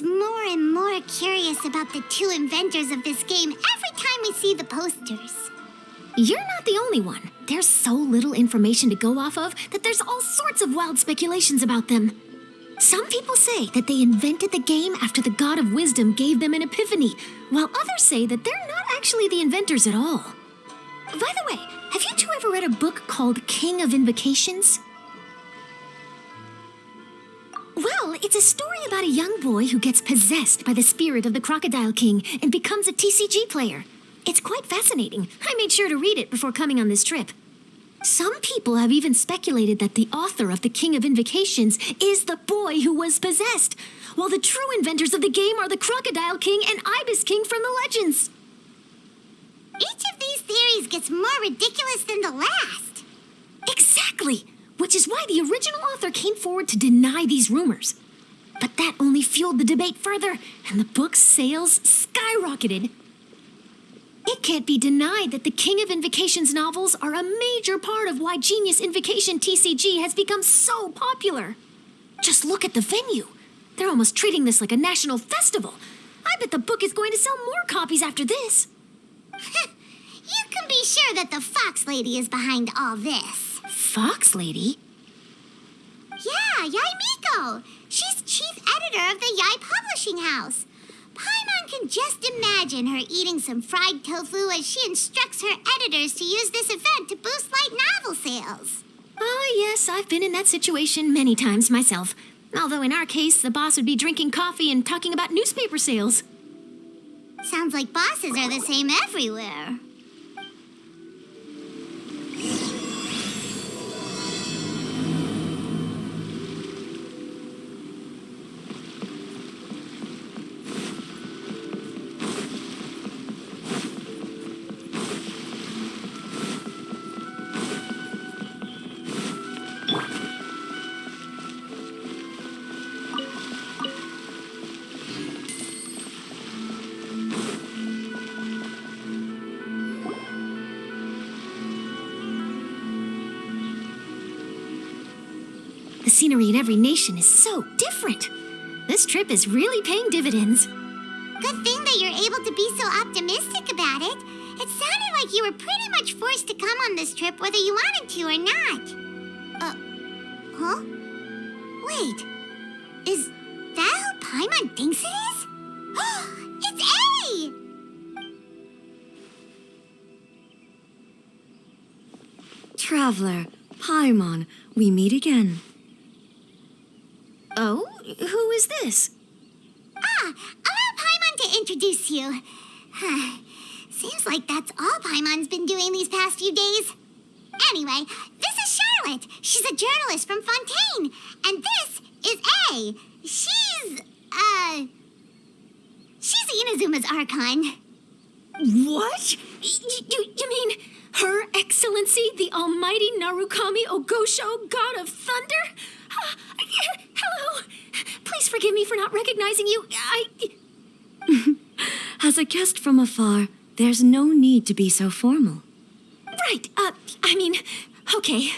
more and more curious about the two inventors of this game every time we see the posters. You're not the only one. There's so little information to go off of that there's all sorts of wild speculations about them. Some people say that they invented the game after the God of Wisdom gave them an epiphany, while others say that they're not actually the inventors at all. By the way, have you two ever read a book called King of Invocations? Well, it's a story about a young boy who gets possessed by the spirit of the Crocodile King and becomes a TCG player. It's quite fascinating. I made sure to read it before coming on this trip. Some people have even speculated that the author of the King of Invocations is the boy who was possessed, while the true inventors of the game are the Crocodile King and Ibis King from the legends. Each of these theories gets more ridiculous than the last. Exactly, which is why the original author came forward to deny these rumors. But that only fueled the debate further, and the book's sales skyrocketed. It can't be denied that the King of Invocations novels are a major part of why Genius Invocation TCG has become so popular. Just look at the venue. They're almost treating this like a national festival. I bet the book is going to sell more copies after this. You can be sure that the Fox Lady is behind all this. Fox Lady? Yeah, Yai Miko. She's chief editor of the Yai Publishing House. Paimon can just imagine her eating some fried tofu as she instructs her editors to use this event to boost light novel sales. Oh, yes, I've been in that situation many times myself. Although in our case, the boss would be drinking coffee and talking about newspaper sales. Sounds like bosses are the same everywhere. The scenery in every nation is so different. This trip is really paying dividends. Good thing that you're able to be so optimistic about it. It sounded like you were pretty much forced to come on this trip whether you wanted to or not. Huh? Wait, is that who Paimon thinks it is? It's A! Traveler, Paimon, we meet again. Oh, who is this? Allow Paimon to introduce you. Seems like that's all Paimon's been doing these past few days. Anyway, this is Charlotte. She's a journalist from Fontaine. And this is A. She's Inazuma's Archon. What? You mean Her Excellency, the Almighty Narukami Ogosho, God of Thunder? Hello. Please forgive me for not recognizing you. As a guest from afar, there's no need to be so formal. Right, okay.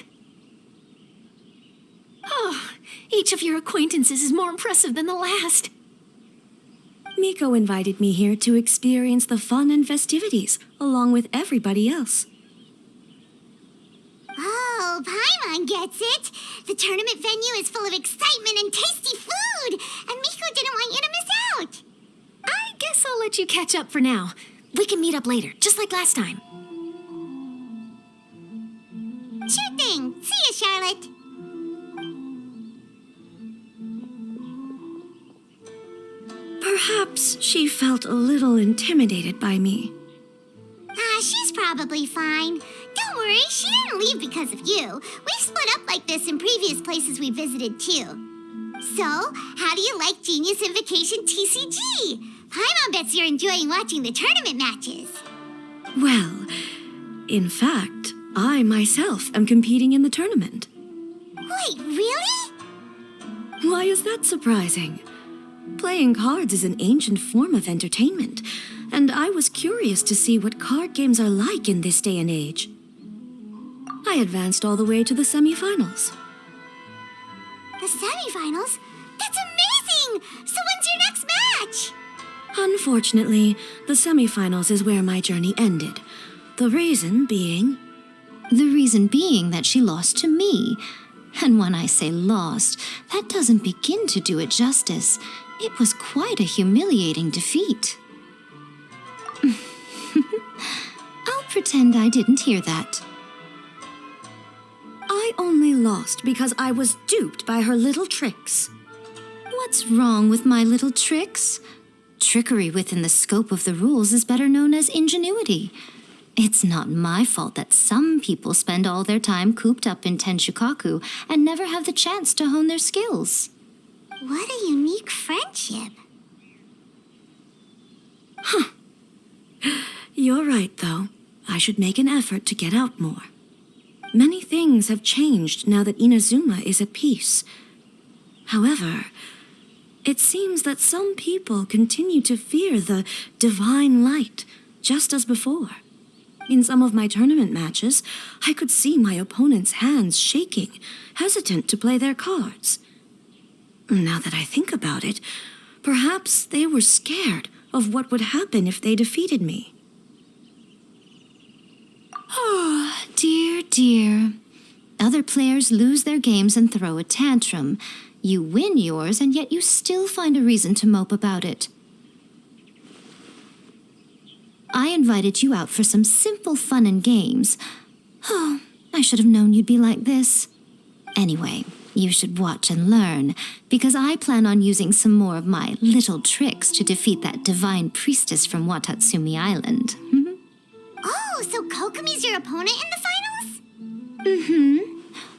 Oh, each of your acquaintances is more impressive than the last. Miko invited me here to experience the fun and festivities, along with everybody else. Oh, Paimon gets it. The tournament venue is full of excitement and tasty food, and Miko didn't want you to miss out. I guess I'll let you catch up for now. We can meet up later, just like last time. Sure thing. See you, Charlotte. Perhaps she felt a little intimidated by me. She's probably fine. Don't worry, she didn't leave because of you. We've split up like this in previous places we visited, too. So, how do you like Genius Invocation TCG? Paimon bets you're enjoying watching the tournament matches. Well, in fact, I myself am competing in the tournament. Wait, really? Why is that surprising? Playing cards is an ancient form of entertainment, and I was curious to see what card games are like in this day and age. I advanced all the way to the semifinals. The semifinals? That's amazing! So when's your next match? Unfortunately, the semifinals is where my journey ended. The reason being... The reason being that she lost to me. And when I say lost, that doesn't begin to do it justice. It was quite a humiliating defeat. I'll pretend I didn't hear that. I only lost because I was duped by her little tricks. What's wrong with my little tricks? Trickery within the scope of the rules is better known as ingenuity. It's not my fault that some people spend all their time cooped up in Tenshukaku and never have the chance to hone their skills. What a unique friendship. You're right, though. I should make an effort to get out more. Many things have changed now that Inazuma is at peace. However, it seems that some people continue to fear the divine light, just as before. In some of my tournament matches, I could see my opponent's hands shaking, hesitant to play their cards. Now that I think about it, perhaps they were scared of what would happen if they defeated me. Oh, dear, dear. Other players lose their games and throw a tantrum. You win yours, and yet you still find a reason to mope about it. I invited you out for some simple fun and games. Oh, I should have known you'd be like this. Anyway, you should watch and learn, because I plan on using some more of my little tricks to defeat that divine priestess from Watatsumi Island. Oh, so Kokomi's your opponent in the finals? Mm-hmm.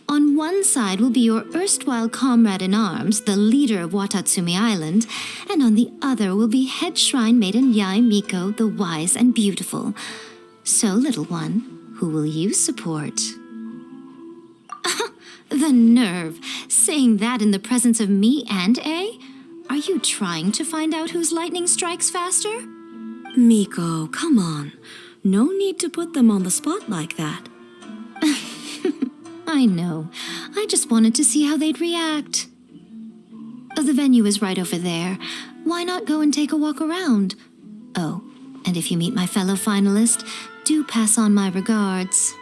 On one side will be your erstwhile comrade-in-arms, the leader of Watatsumi Island, and on the other will be head shrine maiden Yae Miko, the wise and beautiful. So, little one, who will you support? The nerve! Saying that in the presence of me and A? Are you trying to find out whose lightning strikes faster? Miko, come on. No need to put them on the spot like that. I know. I just wanted to see how they'd react. The venue is right over there. Why not go and take a walk around? Oh, and if you meet my fellow finalist, do pass on my regards.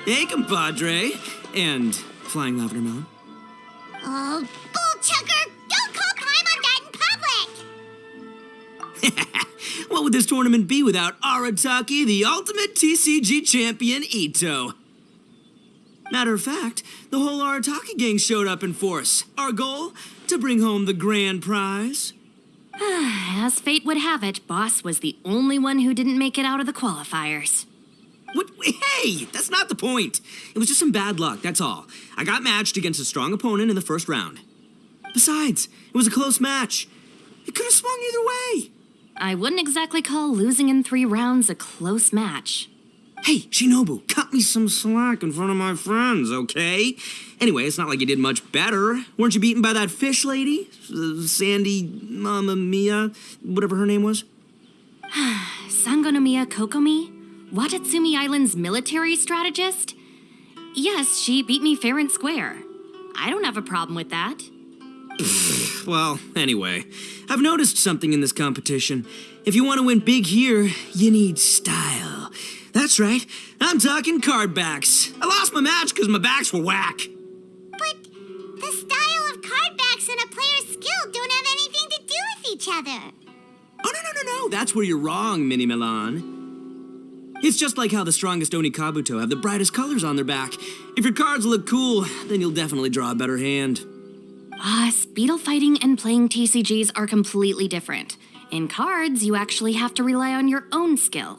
Hey, compadre. And flying lavender melon. Oh, bull chucker! Don't call time on that in public! What would this tournament be without Arataki, the ultimate TCG champion, Ito? Matter of fact, the whole Arataki gang showed up in force. Our goal? To bring home the grand prize. As fate would have it, Boss was the only one who didn't make it out of the qualifiers. What? Hey, that's not the point. It was just some bad luck, that's all. I got matched against a strong opponent in the first round. Besides, it was a close match. It could have swung either way. I wouldn't exactly call losing in 3 rounds a close match. Hey, Shinobu, cut me some slack in front of my friends, okay? Anyway, it's not like you did much better. Weren't you beaten by that fish lady? Sandy Mamma Mia, whatever her name was? Sangonomiya Kokomi? Watatsumi Island's military strategist? Yes, she beat me fair and square. I don't have a problem with that. Well, anyway, I've noticed something in this competition. If you want to win big here, you need style. That's right, I'm talking card backs. I lost my match because my backs were whack. But the style of card backs and a player's skill don't have anything to do with each other. Oh, no, that's where you're wrong, Mini Milan. It's just like how the strongest Oni Kabuto have the brightest colors on their back. If your cards look cool, then you'll definitely draw a better hand. Speedle fighting and playing TCGs are completely different. In cards, you actually have to rely on your own skill.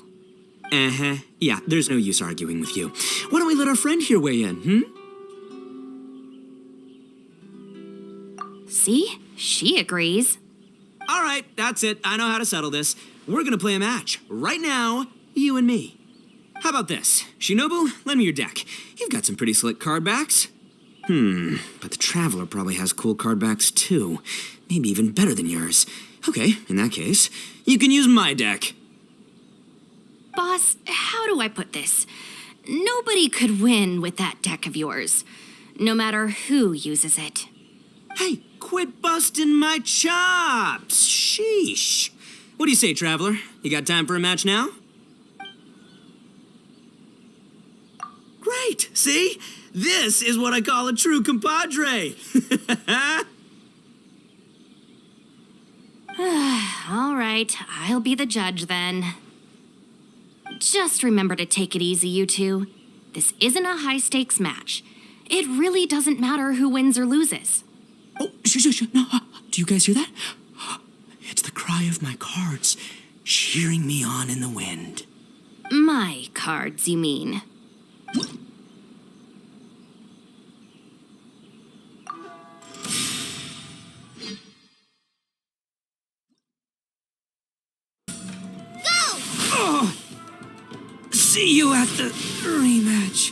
Uh-huh. Yeah, there's no use arguing with you. Why don't we let our friend here weigh in, See? She agrees. All right, that's it. I know how to settle this. We're gonna play a match. Right now, you and me. How about this? Shinobu, lend me your deck. You've got some pretty slick card backs. But the Traveler probably has cool card backs too. Maybe even better than yours. Okay, in that case, you can use my deck. Boss, how do I put this? Nobody could win with that deck of yours, no matter who uses it. Hey, quit busting my chops! Sheesh. What do you say, Traveler? You got time for a match now? Great! See? This is what I call a true compadre! All right, I'll be the judge then. Just remember to take it easy, you two. This isn't a high-stakes match. It really doesn't matter who wins or loses. Oh, shush. No, do you guys hear that? It's the cry of my cards, cheering me on in the wind. My cards, you mean? See you at the rematch.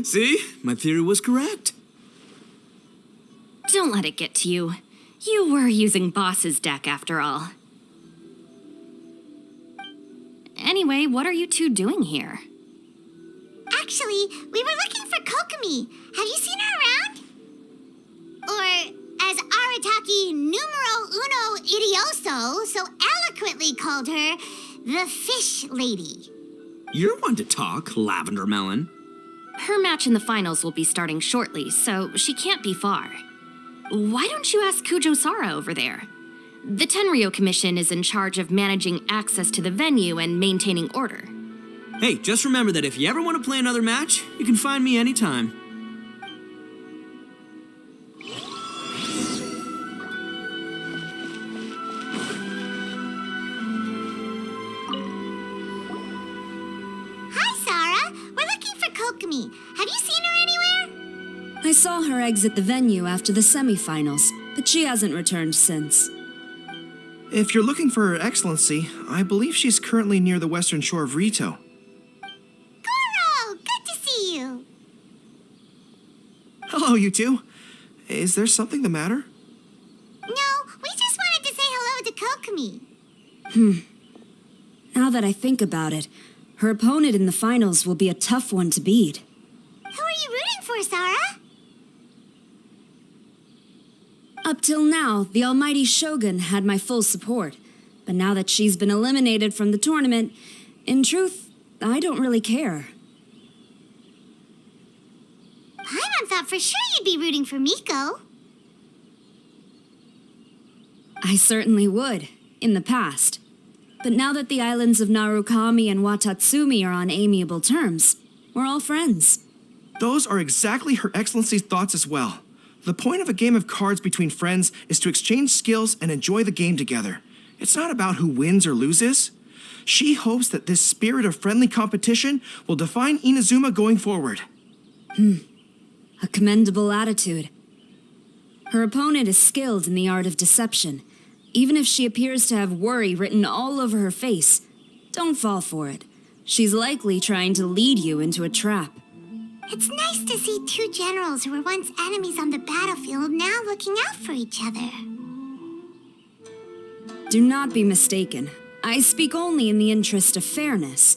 See? My theory was correct. Don't let it get to you. You were using Boss's deck after all. Anyway, what are you two doing here? Actually, we were looking for Kokomi. Have you seen her around? Or, as Arataki numero uno idioso so eloquently called her, the Fish Lady. You're one to talk, Lavender Melon. Her match in the finals will be starting shortly, so she can't be far. Why don't you ask Kujo-Sara over there? The Tenryo Commission is in charge of managing access to the venue and maintaining order. Hey, just remember that if you ever want to play another match, you can find me anytime. Hi, Sarah. We're looking for Kokomi. Have you seen her anywhere? I saw her exit the venue after the semifinals, but she hasn't returned since. If you're looking for Her Excellency, I believe she's currently near the western shore of Rito. Goro, good to see you. Hello, you two. Is there something the matter? No, we just wanted to say hello to Kokomi. Now that I think about it, her opponent in the finals will be a tough one to beat. Who are you rooting for, Sarah? Up till now, the almighty Shogun had my full support. But now that she's been eliminated from the tournament, in truth, I don't really care. Paimon thought for sure you'd be rooting for Miko. I certainly would, in the past. But now that the islands of Narukami and Watatsumi are on amiable terms, we're all friends. Those are exactly Her Excellency's thoughts as well. The point of a game of cards between friends is to exchange skills and enjoy the game together. It's not about who wins or loses. She hopes that this spirit of friendly competition will define Inazuma going forward. A commendable attitude. Her opponent is skilled in the art of deception. Even if she appears to have worry written all over her face, don't fall for it. She's likely trying to lead you into a trap. It's nice to see two generals who were once enemies on the battlefield now looking out for each other. Do not be mistaken. I speak only in the interest of fairness.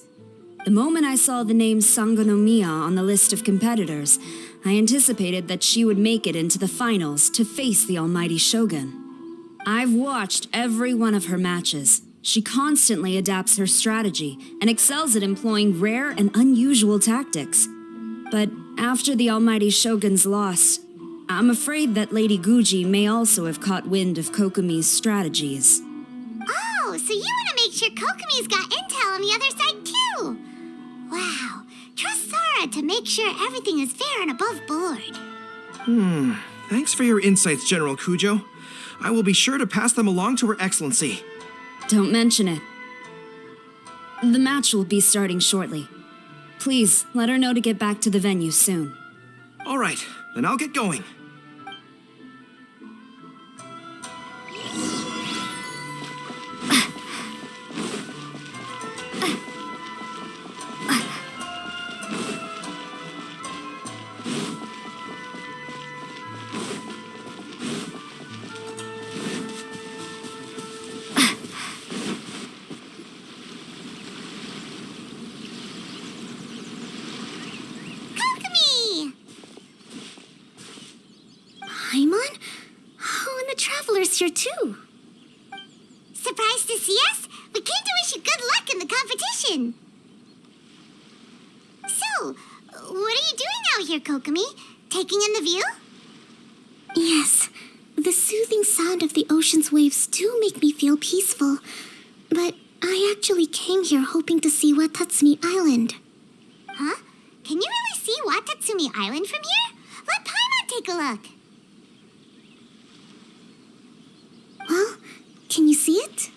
The moment I saw the name Sangonomiya on the list of competitors, I anticipated that she would make it into the finals to face the almighty Shogun. I've watched every one of her matches. She constantly adapts her strategy and excels at employing rare and unusual tactics. But after the almighty Shogun's loss, I'm afraid that Lady Guji may also have caught wind of Kokomi's strategies. Oh, so you want to make sure Kokomi's got intel on the other side too? Wow, trust Sarah to make sure everything is fair and above board. Thanks for your insights, General Kujo. I will be sure to pass them along to Her Excellency. Don't mention it. The match will be starting shortly. Please, let her know to get back to the venue soon. All right, then I'll get going. Kokomi! Paimon? Oh, and the Traveler's here too. Surprised to see us? We came to wish you good luck in the competition. So, what are you doing out here, Kokomi? Taking in the view? Yes, the soothing sound of the ocean's waves do make me feel peaceful. But I actually came here hoping to see Watatsumi Island. Huh? Can you really see Watatsumi Island from here? Let Paimon take a look. Well, can you see it?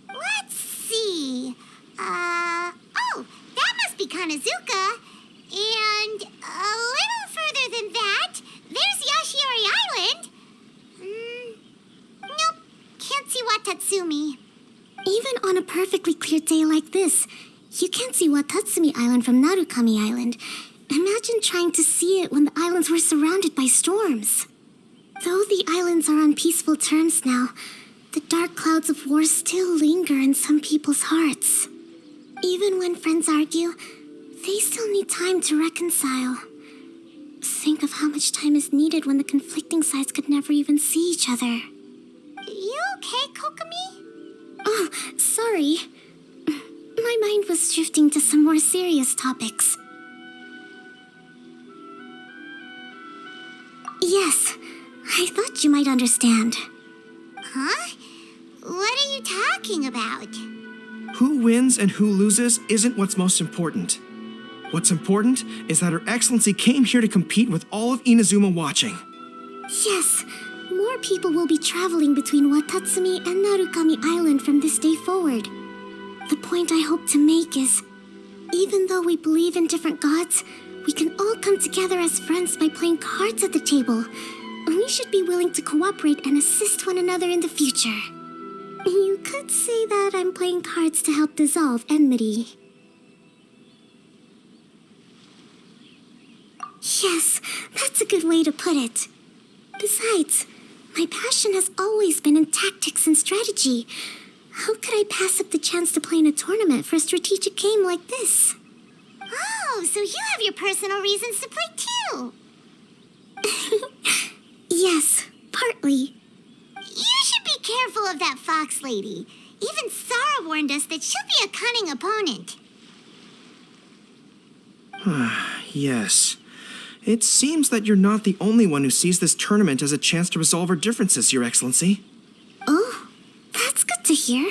Let's see. Oh, that must be Kanazuka. And a little further than that, there's Yashiori Island. Nope, can't see Watatsumi. Even on a perfectly clear day like this, you can't see Watatsumi Island from Narukami Island. Imagine trying to see it when the islands were surrounded by storms. Though the islands are on peaceful terms now, the dark clouds of war still linger in some people's hearts. Even when friends argue, they still need time to reconcile. Think of how much time is needed when the conflicting sides could never even see each other. You okay, Kokomi? Oh, sorry. My mind was drifting to some more serious topics. Yes, I thought you might understand. Huh? What are you talking about? Who wins and who loses isn't what's most important. What's important is that Her Excellency came here to compete with all of Inazuma watching. Yes, more people will be traveling between Watatsumi and Narukami Island from this day forward. The point I hope to make is, even though we believe in different gods, we can all come together as friends by playing cards at the table. We should be willing to cooperate and assist one another in the future. You could say that I'm playing cards to help dissolve enmity. Yes, that's a good way to put it. Besides, my passion has always been in tactics and strategy. How could I pass up the chance to play in a tournament for a strategic game like this? Oh, so you have your personal reasons to play too. Yes, partly. You should be careful of that fox lady. Even Sarah warned us that she'll be a cunning opponent. Yes. It seems that you're not the only one who sees this tournament as a chance to resolve our differences, Your Excellency. Oh, that's good to hear.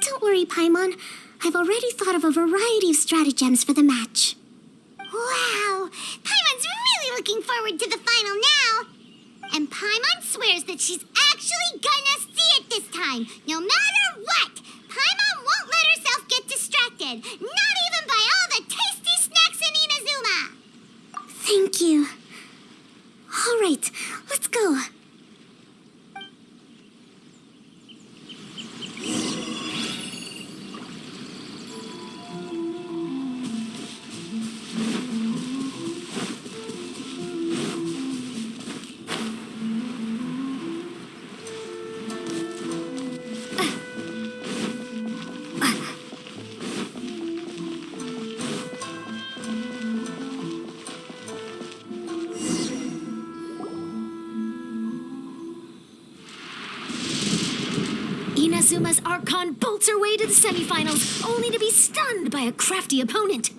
Don't worry, Paimon. I've already thought of a variety of stratagems for the match. Wow, Paimon's really looking forward to the final now. And Paimon swears that she's actually gonna see it this time, no matter what. Paimon won't let herself get distracted, not even by all the tasty snacks in Inazuma. Thank you. All right, let's go. Inazuma's Archon bolts her way to the semifinals, only to be stunned by a crafty opponent.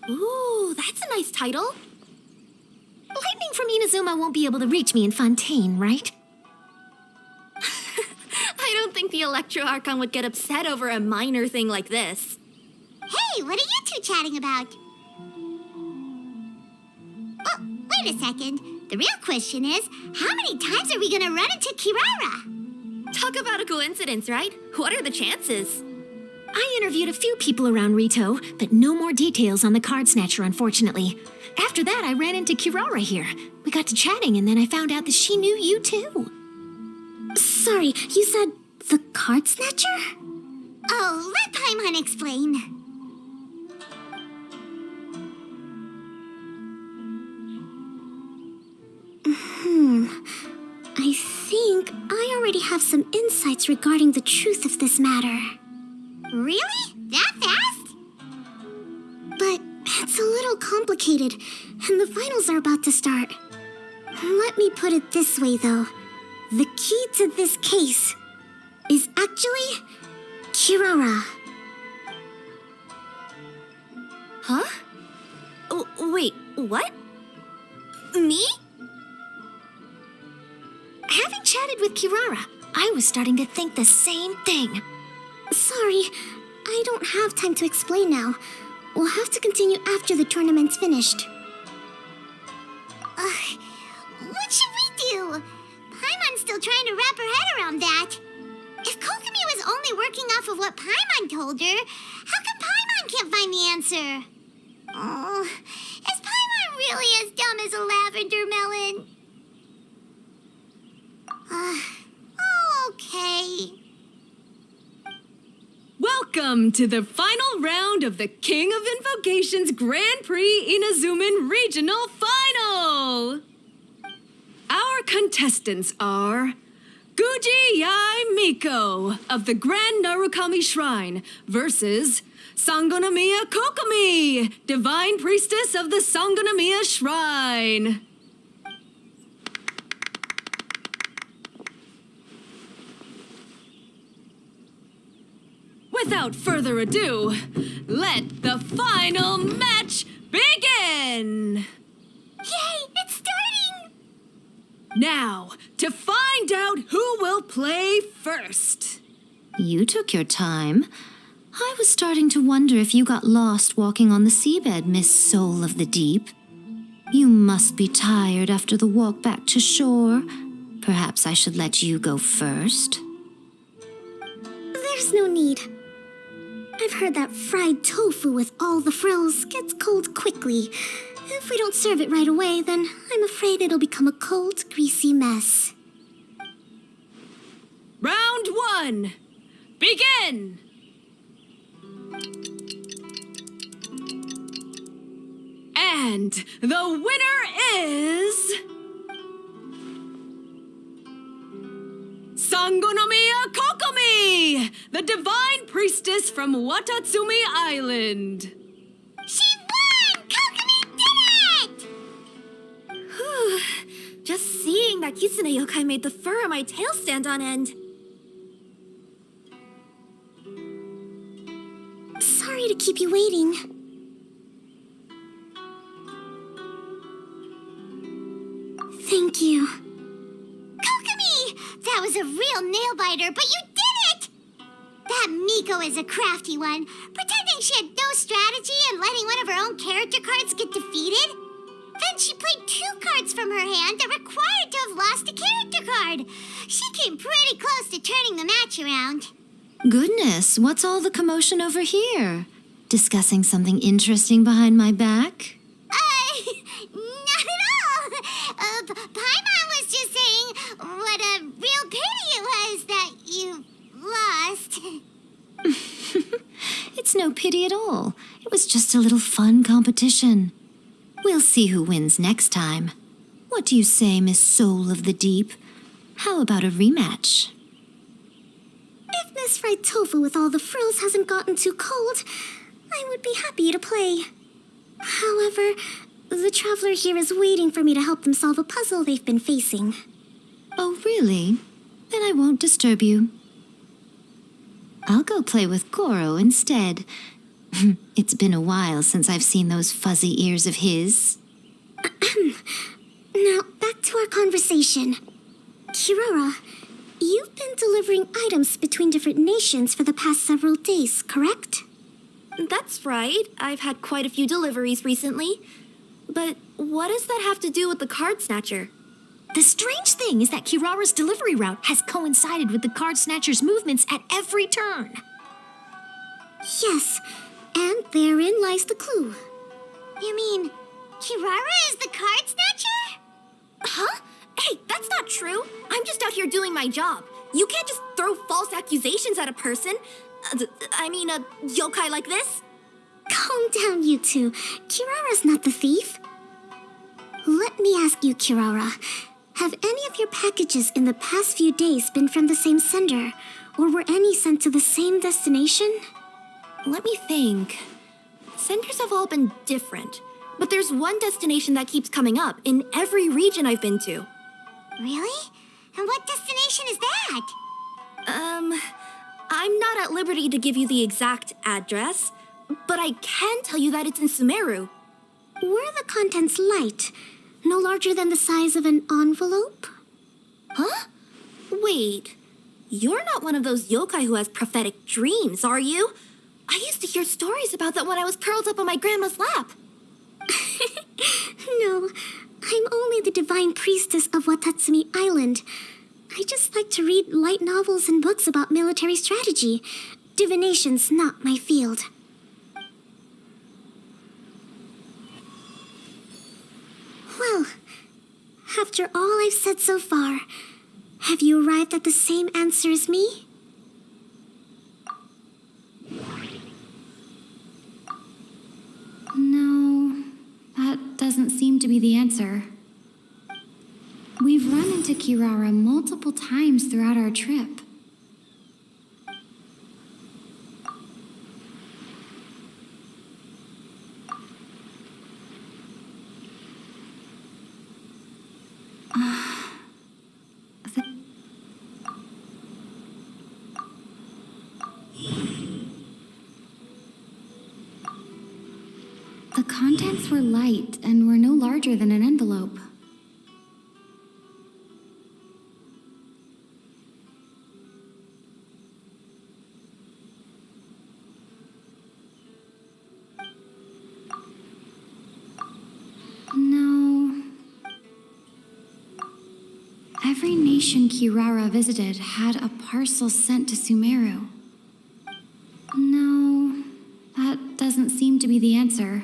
Ooh, that's a nice title. Lightning from Inazuma won't be able to reach me in Fontaine, right? I don't think the Electro Archon would get upset over a minor thing like this. Hey, what are you two chatting about? Oh, wait a second. The real question is, how many times are we gonna run into Kirara? Talk about a coincidence, right? What are the chances? I interviewed a few people around Rito, but no more details on the card snatcher, unfortunately. After that, I ran into Kirara here. We got to chatting, and then I found out that she knew you too. Sorry, you said the card snatcher? Oh, let Paimon explain. I think I already have some insights regarding the truth of this matter. Really? That fast? But it's a little complicated, and the finals are about to start. Let me put it this way, though. The key to this case is actually Kirara. Huh? Wait, what? Me? Having chatted with Kirara, I was starting to think the same thing. Sorry, I don't have time to explain now. We'll have to continue after the tournament's finished. What should we do? Paimon's still trying to wrap her head around that. If Kokomi was only working off of what Paimon told her, how come Paimon can't find the answer? Oh, is Paimon really as dumb as a lavender melon? Okay. Welcome to the final round of the King of Invocations Grand Prix Inazuman Regional Final! Our contestants are Guji Yai Miko of the Grand Narukami Shrine versus Sangonomiya Kokomi, Divine Priestess of the Sangonomiya Shrine. Without further ado, let the final match begin! Yay, it's starting! Now, to find out who will play first. You took your time. I was starting to wonder if you got lost walking on the seabed, Miss Soul of the Deep. You must be tired after the walk back to shore. Perhaps I should let you go first. There's no need. I've heard that fried tofu with all the frills gets cold quickly. If we don't serve it right away, then I'm afraid it'll become a cold, greasy mess. Round 1, begin! And the winner is... Sangonomiya Kokomi, the Divine Priestess from Watatsumi Island. She won! Kokomi did it! Just seeing that Kitsune yokai made the fur on my tail stand on end. Sorry to keep you waiting. Thank you. Kokomi! That was a real nail-biter, but you did it! That Miko is a crafty one, pretending she had no strategy and letting one of her own character cards get defeated. Then she played 2 cards from her hand that required to have lost a character card. She came pretty close to turning the match around. Goodness, what's all the commotion over here? Discussing something interesting behind my back? Not at all. Paimon was just saying what a real pity it was that you lost. It's no pity at all. It was just a little fun competition. We'll see who wins next time. What do you say, Miss Soul of the Deep? How about a rematch? If Miss Fried Tofu with all the frills hasn't gotten too cold, I would be happy to play. However, the traveler here is waiting for me to help them solve a puzzle they've been facing. Oh, really? Then I won't disturb you. I'll go play with Goro instead. It's been a while since I've seen those fuzzy ears of his. Now, back to our conversation. Kirara, you've been delivering items between different nations for the past several days, correct? That's right. I've had quite a few deliveries recently. But what does that have to do with the card snatcher? The strange thing is that Kirara's delivery route has coincided with the card snatcher's movements at every turn. Yes, and therein lies the clue. You mean Kirara is the card snatcher? Huh? Hey, that's not true. I'm just out here doing my job. You can't just throw false accusations at a person. A yokai like this. Calm down, you two. Kirara's not the thief. Let me ask you, Kirara. Have any of your packages in the past few days been from the same sender? Or were any sent to the same destination? Let me think. Senders have all been different, but there's one destination that keeps coming up in every region I've been to. Really? And what destination is that? I'm not at liberty to give you the exact address, but I can tell you that it's in Sumeru. Were the contents light? No larger than the size of an envelope? Huh? Wait, you're not one of those yokai who has prophetic dreams, are you? I used to hear stories about that when I was curled up on my grandma's lap. No, I'm only the divine priestess of Watatsumi Island. I just like to read light novels and books about military strategy. Divination's not my field. Well, after all I've said so far, have you arrived at the same answer as me? No, that doesn't seem to be the answer. We've run into Kirara multiple times throughout our trip. The contents were light and were no larger than an envelope. No. Every nation Kirara visited had a parcel sent to Sumeru. No, that doesn't seem to be the answer.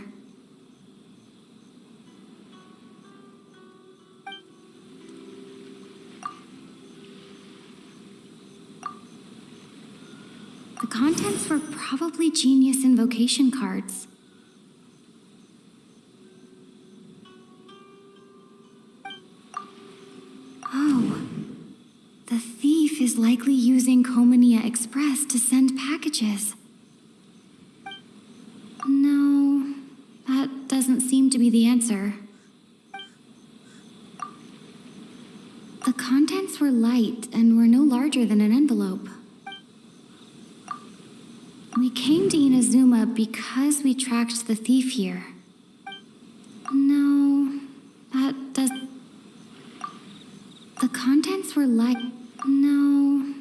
The contents were probably genius invocation cards. Oh, the thief is likely using Komania Express to send packages. No, that doesn't seem to be the answer. The contents were light and were no larger than an envelope. We came to Inazuma because we tracked the thief here. No, that does... The contents were light... No...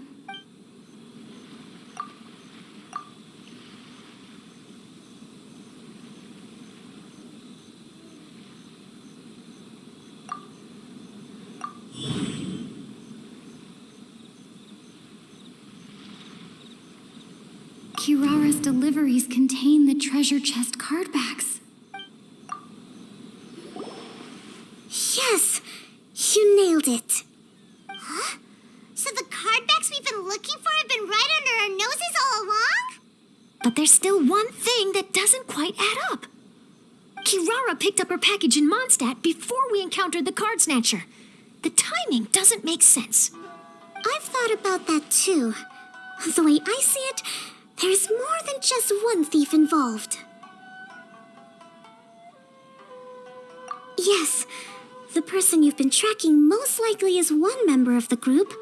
Kirara's deliveries contain the treasure chest card backs. Yes! You nailed it! Huh? So the card backs we've been looking for have been right under our noses all along? But there's still one thing that doesn't quite add up. Kirara picked up her package in Mondstadt before we encountered the card snatcher. The timing doesn't make sense. I've thought about that too. The way I see it, there's more than just one thief involved. Yes, the person you've been tracking most likely is one member of the group.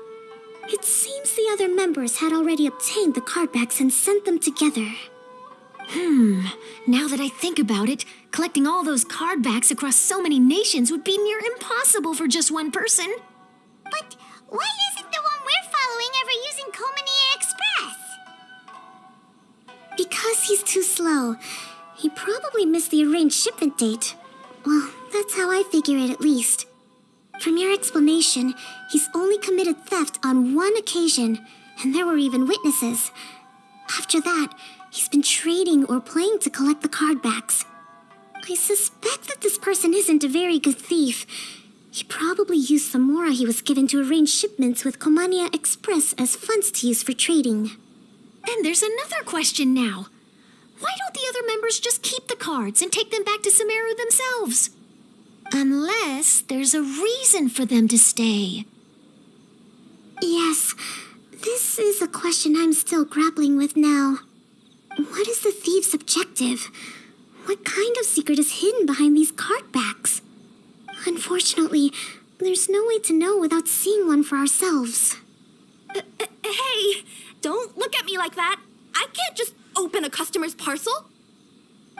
It seems the other members had already obtained the card backs and sent them together. Now that I think about it, collecting all those card backs across so many nations would be near impossible for just one person. But why isn't the one we're following ever using Komania Express? Because he's too slow. He probably missed the arranged shipment date. Well, that's how I figure it at least. From your explanation, he's only committed theft on one occasion, and there were even witnesses. After that, He's been trading or playing to collect the card backs. I suspect that this person isn't a very good thief. He probably used some mora he was given to arrange shipments with Komania Express as funds to use for trading. And there's another question now. Why don't the other members just keep the cards and take them back to Sumeru themselves? Unless there's a reason for them to stay. Yes, this is a question I'm still grappling with now. What is the thief's objective? What kind of secret is hidden behind these card backs? Unfortunately, there's no way to know without seeing one for ourselves. Hey, don't look at me like that. I can't just open a customer's parcel.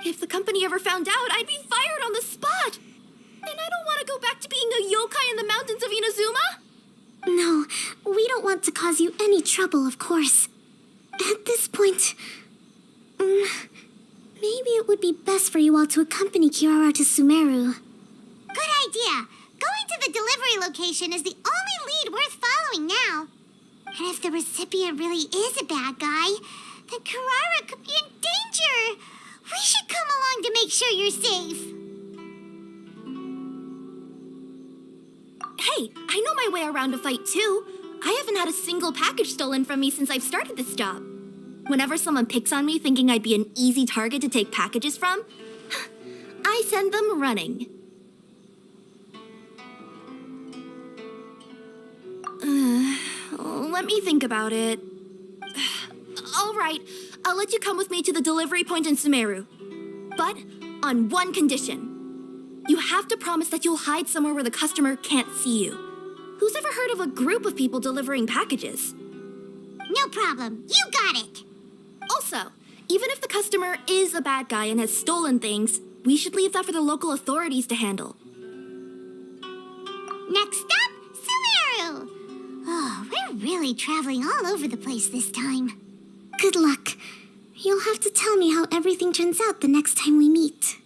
If the company ever found out, I'd be fired on the spot. And I don't want to go back to being a yokai in the mountains of Inazuma. No, we don't want to cause you any trouble, of course. At this point, maybe it would be best for you all to accompany Kirara to Sumeru. Good idea. Going to the delivery location is the only lead worth following now. And if the recipient really is a bad guy, then Kirara could be in danger. We should come along to make sure you're safe. Hey, I know my way around a fight too. I haven't had a single package stolen from me since I've started this job. Whenever someone picks on me thinking I'd be an easy target to take packages from, I send them running. Let me think about it. All right, I'll let you come with me to the delivery point in Sumeru. But on one condition. You have to promise that you'll hide somewhere where the customer can't see you. Who's ever heard of a group of people delivering packages? No problem. You got it. Also, even if the customer is a bad guy and has stolen things, we should leave that for the local authorities to handle. Next up, Sumeru! Oh, we're really traveling all over the place this time. Good luck. You'll have to tell me how everything turns out the next time we meet.